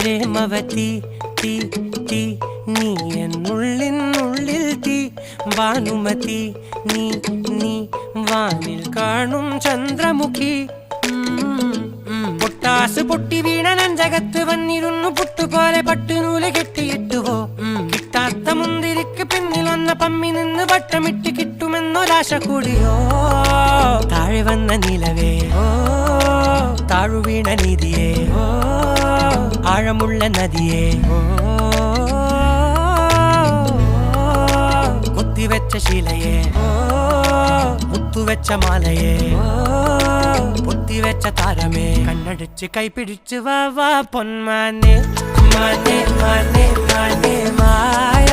പ്രേമവതി തീ തീ നീ എന്നുള്ളിൽ തീ ഭാനുമതി നീ നീ വാനിൽ കാണും ചന്ദ്രമുഖി പൊട്ടാസ് പൊട്ടി വീണ നഞ്ചകത്ത് വന്നിരുന്നു പുട്ടുപോലെ പട്ടുനൂല് കെട്ടിയിട്ടുവോ കിട്ടാത്ത മുന്തിരിക്ക് പിന്നിൽ വന്ന പമ്മി നിന്ന് വട്ടമിട്ട് കിട്ടുമെന്നൊരാശ കൂടിയോ താഴെ വന്ന നിലവേ ഓ താഴുവീണ നിധിയേ ഓ ആഴമുള്ള നദിയേ ഓ കൊത്തിവെച്ച ശിലയേ ഓ മുത്തുവെച്ച മാലയേ ഓ പൊത്തിവെച്ച താരമേ കണ്ണടിച്ച് കൈപിടിച്ച് വാ വാ പൊന്മാനെ മാനേ മാനേ മാനേ മായ